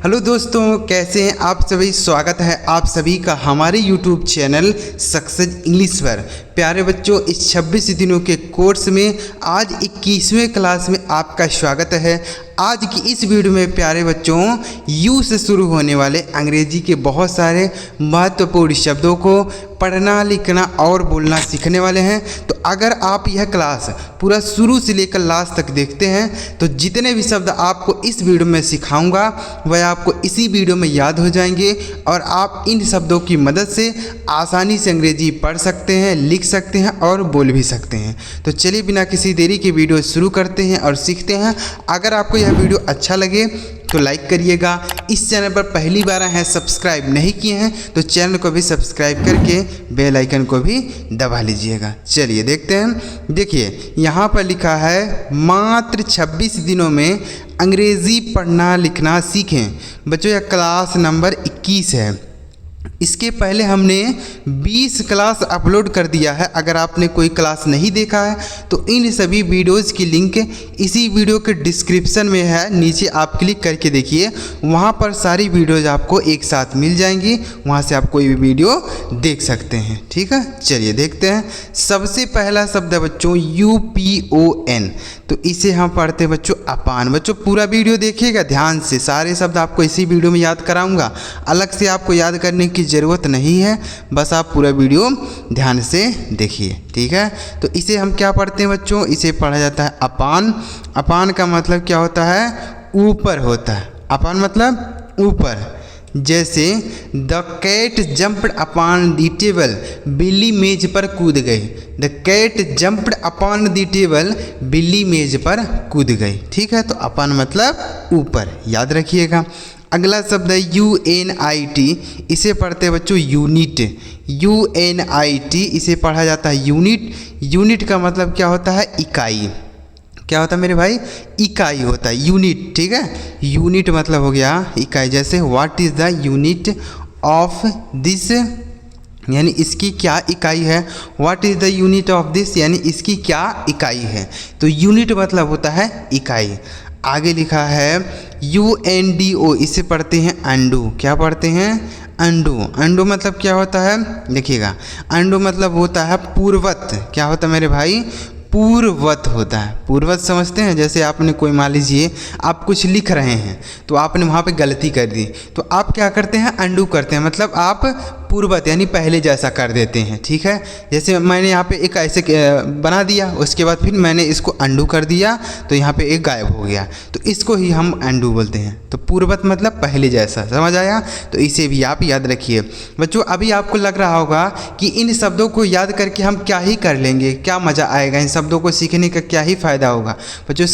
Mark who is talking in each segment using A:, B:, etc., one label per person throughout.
A: Hello दोस्तों, कैसे हैं आप सभी। स्वागत है आप सभी का हमारे यूट्यूब चैनल सक्सेस इंग्लिश पर। प्यारे बच्चों, इस 26 दिनों के कोर्स में आज 21वें क्लास में आपका स्वागत है। आज की इस वीडियो में प्यारे बच्चों यू से शुरू होने वाले अंग्रेजी के बहुत सारे महत्वपूर्ण शब्दों को पढ़ना, लिखना और बोलना सीखने वाले हैं। तो अगर आप यह क्लास पूरा शुरू से लेकर लास्ट तक देखते हैं तो जितने भी शब्द आपको इस वीडियो में सिखाऊंगा वह आपको इसी वीडियो में याद हो जाएंगे और आप इन शब्दों की मदद से आसानी से अंग्रेजी पढ़ सकते हैं, लिख सकते हैं और बोल भी सकते हैं। तो चलिए बिना किसी देरी के वीडियो शुरू करते हैं और सीखते हैं। अगर आपको यह वीडियो अच्छा लगे तो लाइक करिएगा। इस चैनल पर पहली बार आए हैं, सब्सक्राइब नहीं किए हैं तो चैनल को भी सब्सक्राइब करके बेल आइकन को भी दबा लीजिएगा। चलिए देखते हैं। देखिए यहाँ पर लिखा है मात्र 26 दिनों में अंग्रेज़ी पढ़ना लिखना सीखें। बच्चों यह क्लास नंबर 21 है। इसके पहले हमने 20 क्लास अपलोड कर दिया है। अगर आपने कोई क्लास नहीं देखा है तो इन सभी वीडियोज़ की लिंक इसी वीडियो के डिस्क्रिप्शन में है, नीचे आप क्लिक करके देखिए, वहाँ पर सारी वीडियोज़ आपको एक साथ मिल जाएंगी। वहाँ से आप कोई भी वीडियो देख सकते हैं। ठीक है, चलिए देखते हैं। सबसे पहला शब्द है बच्चों UPON। तो इसे हम पढ़ते हैं बच्चों अपान। बच्चों पूरा वीडियो देखिएगा ध्यान से, सारे शब्द आपको इसी वीडियो में याद कराऊंगा, अलग से आपको याद करने की ज़रूरत नहीं है, बस आप पूरा वीडियो ध्यान से देखिए। ठीक है, तो इसे हम क्या पढ़ते हैं बच्चों, इसे पढ़ा जाता है अपान। अपान का मतलब क्या होता है, ऊपर होता है। अपान मतलब ऊपर। जैसे the cat jumped upon the table, बिल्ली मेज पर कूद गई। The cat jumped upon the table, बिल्ली मेज पर कूद गई। ठीक है, तो अपॉन मतलब ऊपर, याद रखिएगा। अगला शब्द है UNIT। इसे पढ़ते हैं बच्चों यूनिट। UNIT इसे पढ़ा जाता है यूनिट। यूनिट का मतलब क्या होता है, इकाई। क्या होता है मेरे भाई, इकाई होता है यूनिट। ठीक है, यूनिट मतलब हो गया इकाई। जैसे what is the unit of this, यानी इसकी क्या इकाई है। What is the unit of this, यानी इसकी क्या इकाई है। तो यूनिट मतलब होता है इकाई। आगे लिखा है UNDO। इसे पढ़ते हैं अंडू। क्या पढ़ते हैं, अंडू। अंडू मतलब क्या होता है, देखिएगा, अंडू मतलब होता है पूर्वत। क्या होता है मेरे भाई, पूर्वत होता है। पूर्वत समझते हैं, जैसे आपने कोई मान लीजिए आप कुछ लिख रहे हैं तो आपने वहाँ पे गलती कर दी तो आप क्या करते हैं, अंडू करते हैं, मतलब आप पूर्वत यानी पहले जैसा कर देते हैं। ठीक है, जैसे मैंने यहाँ पे एक ऐसे बना दिया, उसके बाद फिर मैंने इसको अंडू कर दिया तो यहाँ पे एक गायब हो गया, तो इसको ही हम अंडू बोलते हैं। तो पूर्वत मतलब पहले जैसा, समझ आया। तो इसे भी आप याद रखिए। बच्चों अभी आपको लग रहा होगा कि इन शब्दों को याद करके हम क्या ही कर लेंगे, क्या मज़ा आएगा, इन शब्दों को सीखने का क्या ही फ़ायदा होगा। बच्चों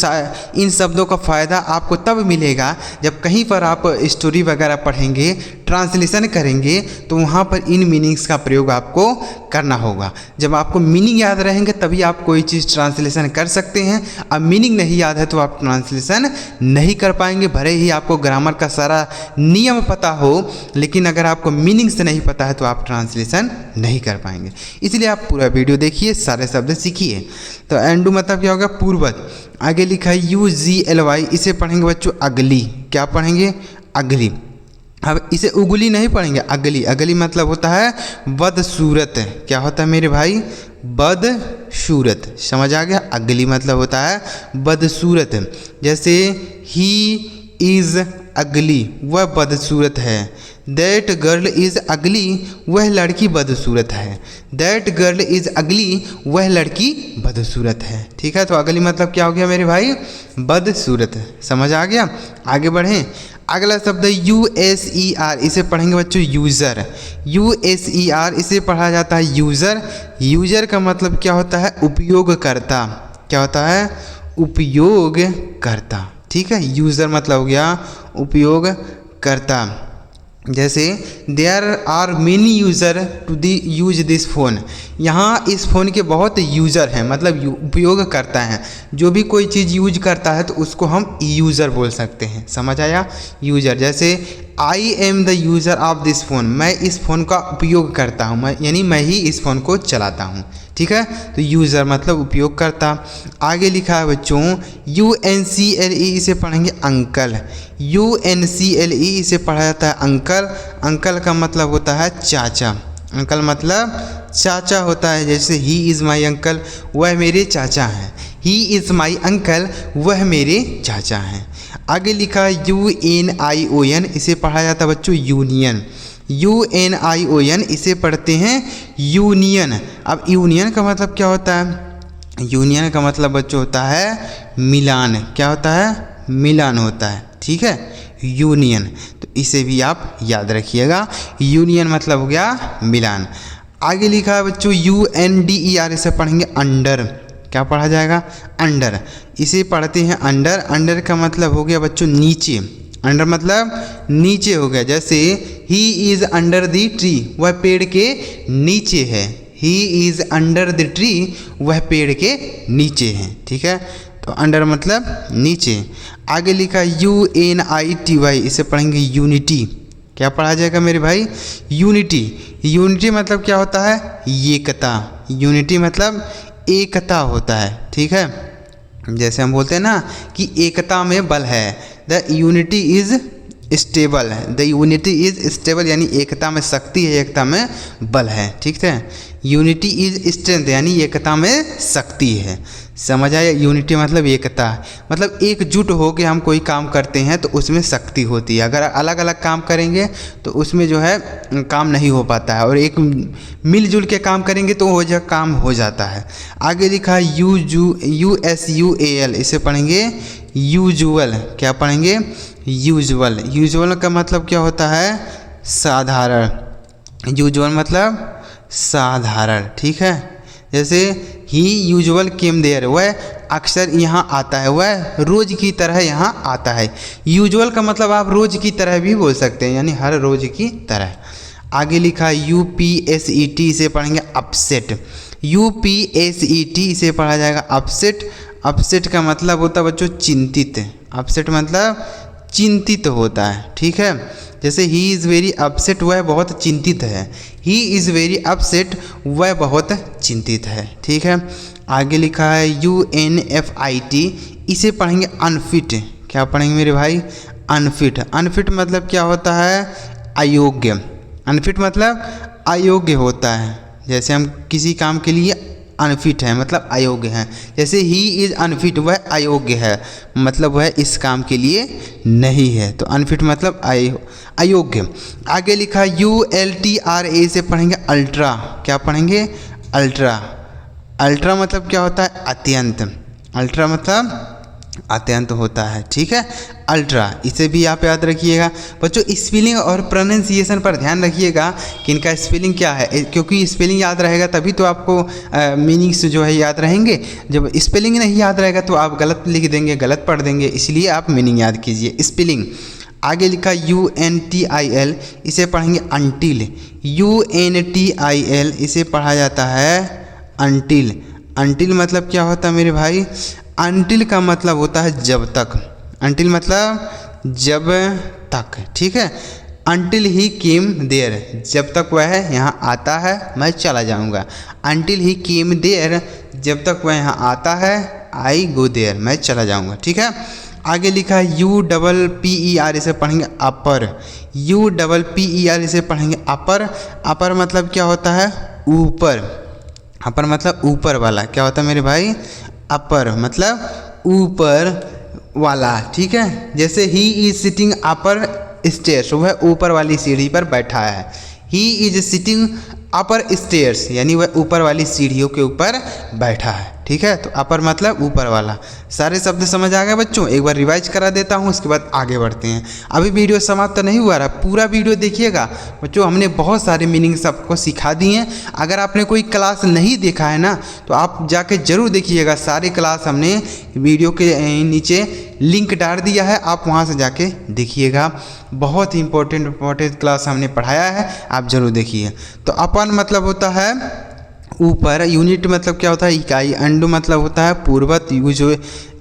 A: इन शब्दों का फ़ायदा आपको तब मिलेगा जब कहीं पर आप स्टोरी वगैरह पढ़ेंगे, ट्रांसलेशन करेंगे, तो वहाँ पर इन मीनिंग्स का प्रयोग आपको करना होगा। जब आपको मीनिंग याद रहेंगे तभी आप कोई चीज़ ट्रांसलेशन कर सकते हैं। अब मीनिंग नहीं याद है तो आप ट्रांसलेशन नहीं कर पाएंगे, भले ही आपको ग्रामर का सारा नियम पता हो, लेकिन अगर आपको मीनिंग से नहीं पता है तो आप ट्रांसलेशन नहीं कर पाएंगे। इसलिए आप पूरा वीडियो देखिए, सारे शब्द सीखिए। तो एंडू मतलब क्या होगा, पूर्वत। आगे लिखा है UGLY। इसे पढ़ेंगे बच्चों अगली। क्या पढ़ेंगे, अगली। अब इसे उगली नहीं पढ़ेंगे, अगली। अगली मतलब होता है बदसूरत। क्या होता है मेरे भाई, बदसूरत। समझ आ गया। अगली मतलब होता है बदसूरत। जैसे ही इज़ अगली, वह बदसूरत है। दैट गर्ल इज़ अगली, वह लड़की बदसूरत है। दैट गर्ल इज़ अगली, वह लड़की बदसूरत है। ठीक है, तो अगली मतलब क्या हो गया मेरे भाई, बदसूरत। समझ आ गया। आगे बढ़ें। अगला शब्द है USER। इसे पढ़ेंगे बच्चों यूज़र। USER इसे पढ़ा जाता है यूज़र। यूज़र का मतलब क्या होता है, उपयोगकर्ता। क्या होता है, उपयोगकर्ता। ठीक है, यूज़र मतलब हो गया उपयोगकर्ता। जैसे there are many user to the use this phone. यहाँ इस फ़ोन के बहुत यूज़र हैं, मतलब उपयोग करता है। जो भी कोई चीज़ यूज करता है तो उसको हम यूज़र बोल सकते हैं। समझ आया, यूज़र। जैसे I am the user of this phone, मैं इस फ़ोन का उपयोग करता हूँ, यानी मैं ही इस फ़ोन को चलाता हूँ। ठीक है। तो यूज़र मतलब उपयोगकर्ता। आगे लिखा है बच्चों UNCLE, इसे पढ़ेंगे अंकल। UNCLE इसे पढ़ा जाता है अंकल। अंकल का मतलब होता है चाचा। अंकल मतलब चाचा होता है। जैसे ही इज़ माई अंकल, वह मेरे चाचा हैं। ही इज़ माई अंकल, वह मेरे चाचा हैं। आगे लिखा है UNION, इसे पढ़ा जाता है बच्चों यूनियन। UNION इसे पढ़ते हैं यूनियन। अब यूनियन का मतलब क्या होता है? यूनियन का मतलब बच्चों होता है मिलान। क्या होता है? मिलान होता है, ठीक है, यूनियन। तो इसे भी आप याद रखिएगा, यूनियन मतलब हो गया मिलान। आगे लिखा है बच्चों UNDER, इसे पढ़ेंगे अंडर। क्या पढ़ा जाएगा? अंडर। इसे पढ़ते हैं अंडर। अंडर का मतलब हो गया बच्चों नीचे। अंडर मतलब नीचे हो गया। जैसे he is under the tree, वह पेड़ के नीचे है। He is under the tree, वह पेड़ के नीचे है, ठीक है। तो अंडर मतलब नीचे। आगे लिखा UNITY, इसे पढ़ेंगे यूनिटी। क्या पढ़ा जाएगा मेरे भाई? यूनिटी। यूनिटी मतलब क्या होता है? एकता। यूनिटी मतलब एकता होता है, ठीक है। जैसे हम बोलते हैं ना कि एकता में बल है, the unity is stable. The unity is stable यानी एकता में शक्ति है, एकता में बल है, ठीक है। यूनिटी इज़ स्ट्रेंथ यानी एकता में शक्ति है। समझ आया? यूनिटी मतलब एकता, मतलब एकजुट होकर हम कोई काम करते हैं तो उसमें शक्ति होती है। अगर अलग अलग काम करेंगे तो उसमें जो है काम नहीं हो पाता है, और एक मिलजुल के काम करेंगे तो वो जो काम हो जाता है। आगे लिखा है USUAL, इसे पढ़ेंगे यूजुअल। क्या पढ़ेंगे? यूजुअल। यूजुअल का मतलब क्या होता है? साधारण। यूजुअल मतलब साधारण, ठीक है। जैसे ही यूजुअल केम देयर, वह अक्सर यहाँ आता है, वह रोज़ की तरह यहाँ आता है। यूजुअल का मतलब आप रोज़ की तरह भी बोल सकते हैं, यानी हर रोज़ की तरह। आगे लिखा UPSET, इसे पढ़ेंगे अपसेट। UPSET इसे पढ़ा जाएगा अपसेट। अपसेट का मतलब होता है बच्चों चिंतित। अपसेट मतलब चिंतित होता है, ठीक है। जैसे ही इज़ वेरी अपसेट, वह बहुत चिंतित है। ही इज़ वेरी अपसेट, वह बहुत चिंतित है, ठीक है। आगे लिखा है UNFIT, इसे पढ़ेंगे अनफिट। क्या पढ़ेंगे मेरे भाई? अनफिट। अनफिट मतलब क्या होता है? अयोग्य। अनफिट मतलब अयोग्य होता है। जैसे हम किसी काम के लिए अनफिट है मतलब अयोग्य है। जैसे ही इज़ अनफिट, वह अयोग्य है, मतलब वह इस काम के लिए नहीं है। तो अनफिट मतलब अयोग्य। आगे लिखा ULTRA, से पढ़ेंगे अल्ट्रा। क्या पढ़ेंगे? अल्ट्रा। अल्ट्रा मतलब क्या होता है? अत्यंत। अल्ट्रा मतलब अत्यंत होता है, ठीक है। अल्ट्रा, इसे भी आप याद रखिएगा बच्चों। स्पेलिंग और प्रोनाउंसिएशन पर ध्यान रखिएगा कि इनका स्पेलिंग क्या है, क्योंकि स्पेलिंग याद रहेगा तभी तो आपको मीनिंग्स जो है याद रहेंगे। जब स्पेलिंग नहीं याद रहेगा तो आप गलत लिख देंगे, गलत पढ़ देंगे, इसलिए आप मीनिंग याद कीजिए, स्पेलिंग। आगे लिखा UNTIL, इसे पढ़ेंगे अंटिल। UNTIL इसे पढ़ा जाता है अंटिल। अंटिल मतलब क्या होता है मेरे भाई? अंटिल का मतलब होता है जब तक। अंटिल मतलब जब तक, ठीक है। अंटिल ही केम देयर, जब तक वह यहाँ आता है मैं चला जाऊँगा। अंटिल ही केम देयर, जब तक वह यहाँ आता है आई गो देयर, मैं चला जाऊँगा, ठीक है। आगे लिखा है UPPER, इसे पढ़ेंगे अपर। UPPER इसे पढ़ेंगे अपर। अपर मतलब क्या होता है? ऊपर। अपर मतलब ऊपर वाला। क्या होता है मेरे भाई? अपर मतलब ऊपर वाला, ठीक है। जैसे he is sitting upper stairs, वह ऊपर वाली सीढ़ी पर बैठा है। He is sitting upper stairs यानी वह ऊपर वाली सीढ़ियों के ऊपर बैठा है, ठीक है। तो अपर मतलब ऊपर वाला। सारे शब्द समझ आ गए बच्चों? एक बार रिवाइज करा देता हूँ, उसके बाद आगे बढ़ते हैं। अभी वीडियो समाप्त नहीं हुआ रहा, पूरा वीडियो देखिएगा बच्चों। हमने बहुत सारे मीनिंग सबको सिखा दिए हैं। अगर आपने कोई क्लास नहीं देखा है ना तो आप जाके ज़रूर देखिएगा। सारी क्लास हमने वीडियो के नीचे लिंक डाल दिया है, आप वहाँ से जाके देखिएगा। बहुत ही इंपॉर्टेंट क्लास हमने पढ़ाया है, आप ज़रूर देखिए। तो अपन मतलब होता है ऊपर, यूनिट मतलब क्या होता है? इकाई। अंडू मतलब होता है पूर्वत,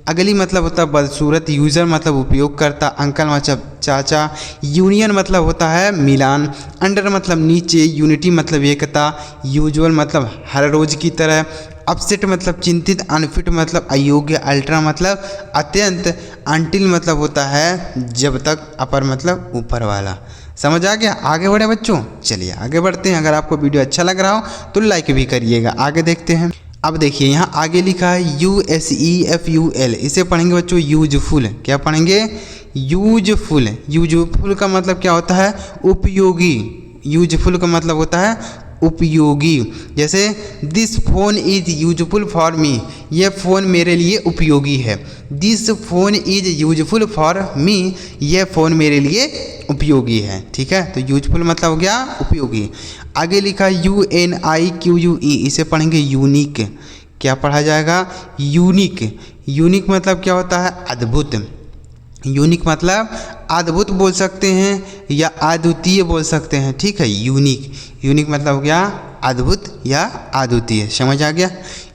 A: अगली मतलब होता है बदसूरत, यूज़र मतलब उपयोगकर्ता, अंकल मतलब चाचा, यूनियन मतलब होता है मिलान, अंडर मतलब नीचे, यूनिटी मतलब एकता, यूजुअल मतलब हर रोज़ की तरह, अपसेट मतलब चिंतित, अनफिट मतलब अयोग्य, अल्ट्रा मतलब अत्यंत, अनटिल मतलब होता है जब तक, अपर मतलब ऊपर वाला। समझ आ गया? आगे बढ़े बच्चों, चलिए आगे बढ़ते हैं। अगर आपको वीडियो अच्छा लग रहा हो तो लाइक भी करिएगा। आगे देखते हैं। अब देखिए यहाँ आगे लिखा है USEFUL, इसे पढ़ेंगे बच्चों यूजफुल। क्या पढ़ेंगे? यूजफुल। यूजफुल का मतलब क्या होता है? उपयोगी। यूजफुल का मतलब होता है उपयोगी। जैसे this phone is useful for me, यह फ़ोन मेरे लिए उपयोगी है। This phone is useful for me, यह फ़ोन मेरे लिए उपयोगी है। ठीक है, तो यूजफुल मतलब हो गया उपयोगी। आगे लिखा UNIQUE, इसे पढ़ेंगे यूनिक। क्या पढ़ा जाएगा? यूनिक। यूनिक मतलब क्या होता है? अद्भुत। यूनिक मतलब अद्भुत बोल सकते हैं या अद्वितीय बोल सकते हैं। ठीक है, यूनिक। यूनिक मतलब हो गया अद्भुत या अद्वितीय। समझ आ गया?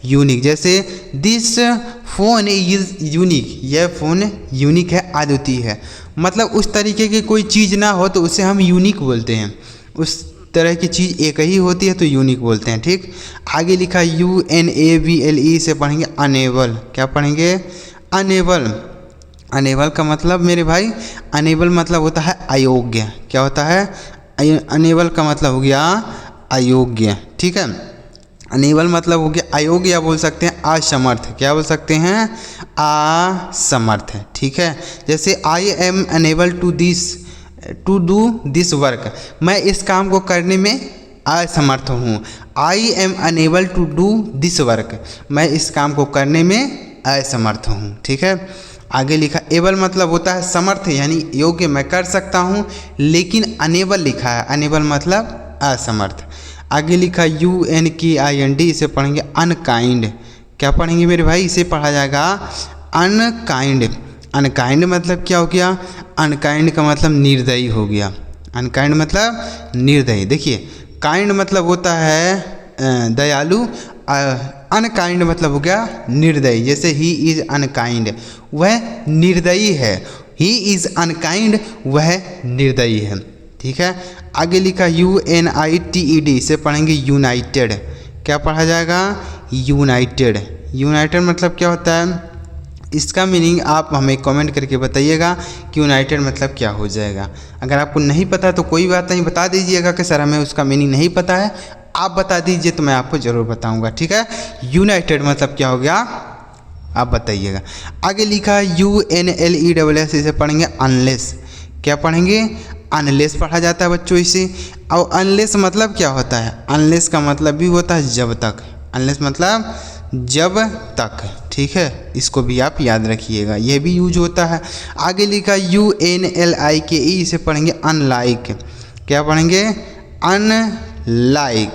A: यूनिक। जैसे दिस फोन इज यूनिक, यह फ़ोन यूनिक है, अद्वितीय है। मतलब उस तरीके की कोई चीज़ ना हो तो उसे हम यूनिक बोलते हैं। उस तरह की चीज़ एक ही होती है तो यूनिक बोलते हैं। ठीक, आगे लिखा UNABLE, से पढ़ेंगे अनेबल। क्या पढ़ेंगे? अनेबल। अनेबल का मतलब मेरे भाई, अनेबल मतलब होता है अयोग्य। क्या होता है? अनेबल का मतलब हो गया अयोग्य। ठीक है, अनेबल मतलब हो गया अयोग्य, या बोल सकते हैं असमर्थ। क्या बोल सकते हैं? असमर्थ। ठीक है, जैसे I am unable to do this work, मैं इस काम को करने में असमर्थ हूँ। I am unable to do this work, मैं इस काम को करने में असमर्थ हूँ। ठीक है, आगे लिखा एबल मतलब होता है समर्थ यानी योग्य, मैं कर सकता हूँ, लेकिन अनेबल लिखा है, अनेबल मतलब असमर्थ। आगे लिखा UNKIND, इसे पढ़ेंगे अनकाइंड। क्या पढ़ेंगे मेरे भाई? इसे पढ़ा जाएगा अनकाइंड। अनकाइंड मतलब क्या हो गया? अनकाइंड का मतलब निर्दयी हो गया। अनकाइंड मतलब निर्दयी। देखिए, काइंड मतलब होता है दयालु, अनकाइंड मतलब हो गया निर्दयी। जैसे ही इज़ अनकाइंड, वह निर्दयी है। ही इज़ अनकाइंड, वह निर्दयी है। ठीक है, आगे लिखा UNITED, इसे पढ़ेंगे यूनाइटेड। क्या पढ़ा जाएगा? यूनाइटेड। यूनाइटेड मतलब क्या होता है? इसका मीनिंग आप हमें कमेंट करके बताइएगा कि यूनाइटेड मतलब क्या हो जाएगा। अगर आपको नहीं पता तो कोई बात नहीं, बता दीजिएगा कि सर हमें उसका मीनिंग नहीं पता है, आप बता दीजिए तो मैं आपको ज़रूर बताऊंगा। ठीक है, यूनाइटेड मतलब क्या हो गया आप बताइएगा। आगे लिखा है UNLESS, इसे पढ़ेंगे अनलेस। क्या पढ़ेंगे? अनलेस पढ़ा जाता है बच्चों इसे। और अनलेस मतलब क्या होता है? अनलेस का मतलब भी होता है जब तक। अनलेस मतलब जब तक। ठीक है, इसको भी आप याद रखिएगा, यह भी यूज होता है। आगे लिखा UNLIKE, इसे पढ़ेंगे अनलाइक। क्या पढ़ेंगे? अनलाइक।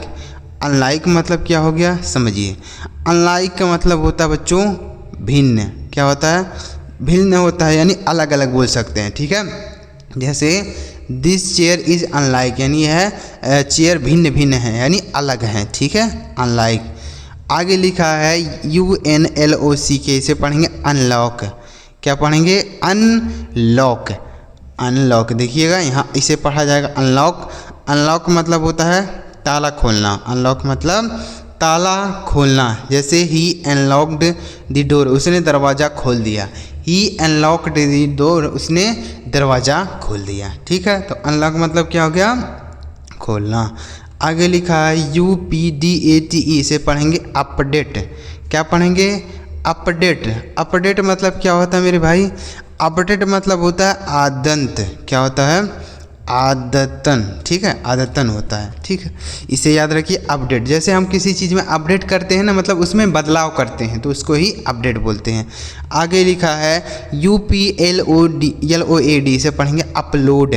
A: अनलाइक मतलब क्या हो गया समझिए। अनलाइक का मतलब होता है बच्चों भिन्न। क्या होता है? भिन्न होता है, यानी अलग अलग बोल सकते हैं। ठीक है, जैसे दिस चेयर इज़ अनलाइक, यानी यह चेयर भिन्न भिन्न है यानी अलग हैं। ठीक है, अनलाइक। आगे लिखा है UNLOCK, इसे पढ़ेंगे अनलॉक। क्या पढ़ेंगे? अनलॉक। अनलॉक देखिएगा यहाँ इसे पढ़ा जाएगा अनलॉक। अनलॉक मतलब होता है ताला खोलना। अनलॉक मतलब ताला खोलना। जैसे ही अनलॉक्ड द डोर, उसने दरवाज़ा खोल दिया। ही अनलॉक्ड द डोर, उसने दरवाज़ा खोल दिया। ठीक है, तो अनलॉक मतलब क्या हो गया? खोलना। आगे लिखा है UPDATE, इसे पढ़ेंगे अपडेट। क्या पढ़ेंगे? अपडेट। अपडेट मतलब क्या होता है मेरे भाई? अपडेट मतलब होता है आदंत। क्या होता है? आदतन। ठीक है, आदतन होता है। ठीक है, इसे याद रखिए अपडेट। जैसे हम किसी चीज़ में अपडेट करते हैं ना, मतलब उसमें बदलाव करते हैं तो उसको ही अपडेट बोलते हैं। आगे लिखा है UPLOAD, इसे पढ़ेंगे अपलोड।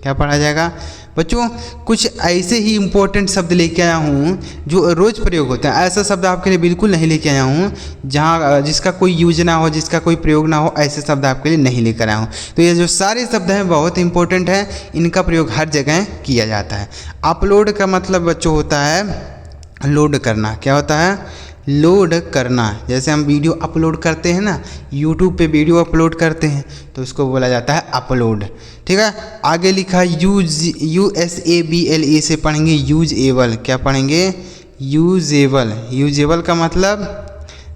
A: क्या पढ़ा जाएगा बच्चों? कुछ ऐसे ही इंपॉर्टेंट शब्द लेके आया हूँ जो रोज़ प्रयोग होते हैं। ऐसा शब्द आपके लिए बिल्कुल नहीं लेके आया हूँ जहाँ जिसका कोई यूज ना हो, जिसका कोई प्रयोग ना हो, ऐसे शब्द आपके लिए नहीं लेकर आया हूँ। तो ये जो सारे शब्द हैं बहुत इंपॉर्टेंट हैं, इनका प्रयोग हर जगह किया जाता है। अपलोड का मतलब बच्चों होता है लोड करना। क्या होता है? लोड करना। जैसे हम वीडियो अपलोड करते हैं ना, यूट्यूब पे वीडियो अपलोड करते हैं तो उसको बोला जाता है अपलोड। ठीक है, आगे लिखा USABLE से पढ़ेंगे यूजेबल। क्या पढ़ेंगे? यूजेबल। यूजेबल का मतलब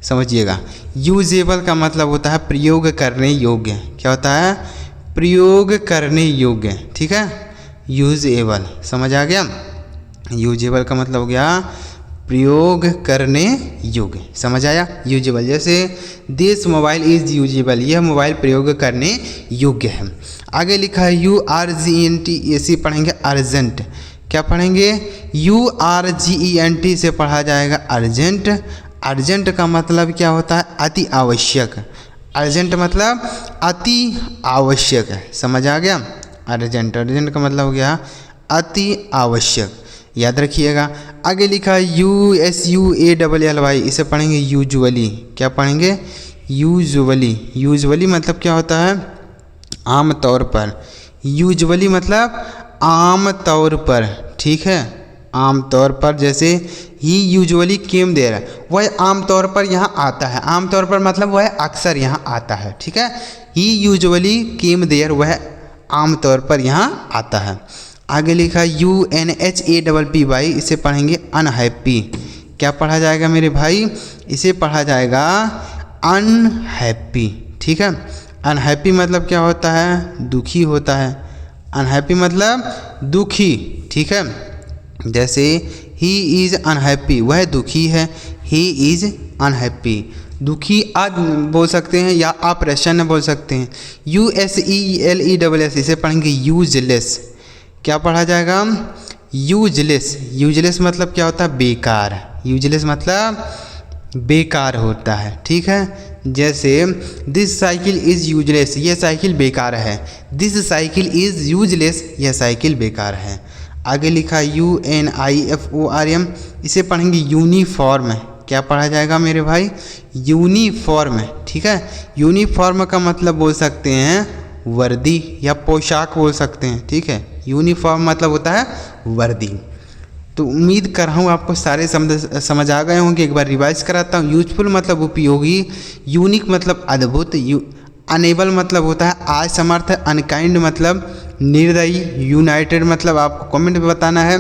A: समझिएगा, यूजेबल का मतलब होता है प्रयोग करने योग्य। क्या होता है? प्रयोग करने योग्य। ठीक है, यूजेबल समझ आ गया। यूजेबल का मतलब हो गया प्रयोग करने योग्य। समझ आया? यूजेबल। जैसे दिस मोबाइल इज़ यूजेबल, यह मोबाइल प्रयोग करने योग्य है। आगे लिखा है URGENT से पढ़ेंगे अर्जेंट। क्या पढ़ेंगे? URGENT से पढ़ा जाएगा अर्जेंट। अर्जेंट का मतलब क्या होता है? अति आवश्यक। अर्जेंट मतलब अति आवश्यक है। समझ आ गया? अर्जेंट, अर्जेंट का मतलब हो गया अति आवश्यक, याद रखिएगा। आगे लिखा है USUALLY, इसे पढ़ेंगे यूजुअली। क्या पढ़ेंगे? यूजुअली। यूजुअली मतलब क्या होता है? आम तौर पर। यूजुअली मतलब आम तौर पर। ठीक है, आम तौर पर। जैसे ही यूजुअली केम देयर, वह आम तौर पर यहाँ आता है। आम तौर पर मतलब वह अक्सर यहाँ आता है। ठीक है, ही यूजुअली केम देयर, वह आम तौर पर यहाँ आता है। आगे लिखा UNHAPPY, इसे पढ़ेंगे अनहैप्पी। क्या पढ़ा जाएगा मेरे भाई? इसे पढ़ा जाएगा अनहैप्पी। ठीक है, अनहैप्पी मतलब क्या होता है? दुखी होता है। अनहैप्पी मतलब दुखी। ठीक है, जैसे ही इज़ अनहैप्पी, वह दुखी है। ही इज़ अनहैप्पी, दुखी आज बोल सकते हैं या अप्रसन्न बोल सकते हैं। USELESS, इसे पढ़ेंगे यूजलेस। क्या पढ़ा जाएगा? यूजलेस। यूजलेस मतलब क्या होता है? बेकार। यूजलेस मतलब बेकार होता है। ठीक है, जैसे दिस साइकिल इज़ यूजलेस, यह साइकिल बेकार है। दिस साइकिल इज़ यूजलेस, यह साइकिल बेकार है। आगे लिखा UNIFORM, इसे पढ़ेंगे यूनिफॉर्म। क्या पढ़ा जाएगा मेरे भाई? यूनिफॉर्म। ठीक है, यूनिफॉर्म का मतलब बोल सकते हैं वर्दी या पोशाक बोल सकते हैं। ठीक है, यूनिफॉर्म मतलब होता है वर्दी। तो उम्मीद कर रहा हूँ आपको सारे शब्द समझ आ गए होंगे। एक बार रिवाइज कराता हूँ। यूजफुल मतलब उपयोगी, यूनिक मतलब अद्भुत, अनेबल मतलब होता है असमर्थ, अनकाइंड मतलब निर्दयी, यूनाइटेड मतलब आपको कमेंट में बताना है,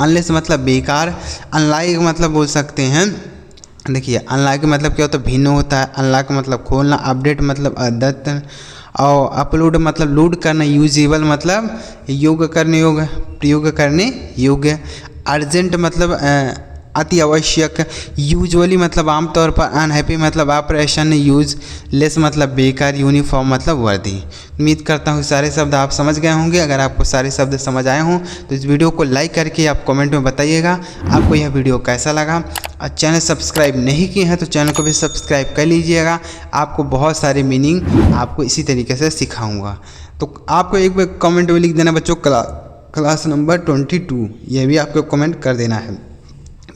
A: अनलेस मतलब बेकार, अनलाइक मतलब बोल सकते हैं। देखिए, अनलाइक मतलब क्या होता है? भिन्न होता है। अनलॉक मतलब खोलना, अपडेट मतलब अद्यतन, और अपलोड मतलब लोड करना, यूजेबल मतलब योग्य करने योग्य, प्रयोग करने योग्य, अर्जेंट मतलब अति आवश्यक, यूजुअली मतलब आमतौर पर, अनहैप्पी मतलब अप्रसन्न, यूजलेस मतलब बेकार, यूनिफॉर्म मतलब वर्दी। उम्मीद करता हूँ सारे शब्द आप समझ गए होंगे। अगर आपको सारे शब्द समझ आए हों तो इस वीडियो को लाइक करके आप कमेंट में बताइएगा आपको यह वीडियो कैसा लगा। और चैनल सब्सक्राइब नहीं किए हैं तो चैनल को भी सब्सक्राइब कर लीजिएगा। आपको बहुत सारे मीनिंग आपको इसी तरीके से सिखाऊँगा। तो आपको एक बार कमेंट में लिख देना बच्चों क्लास नंबर 22, यह भी आपको कमेंट कर देना है।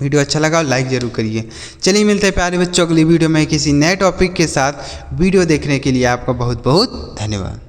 A: वीडियो अच्छा लगा और लाइक ज़रूर करिए। चलिए मिलते हैं प्यारे बच्चों अगली वीडियो में किसी नए टॉपिक के साथ। वीडियो देखने के लिए आपका बहुत बहुत धन्यवाद।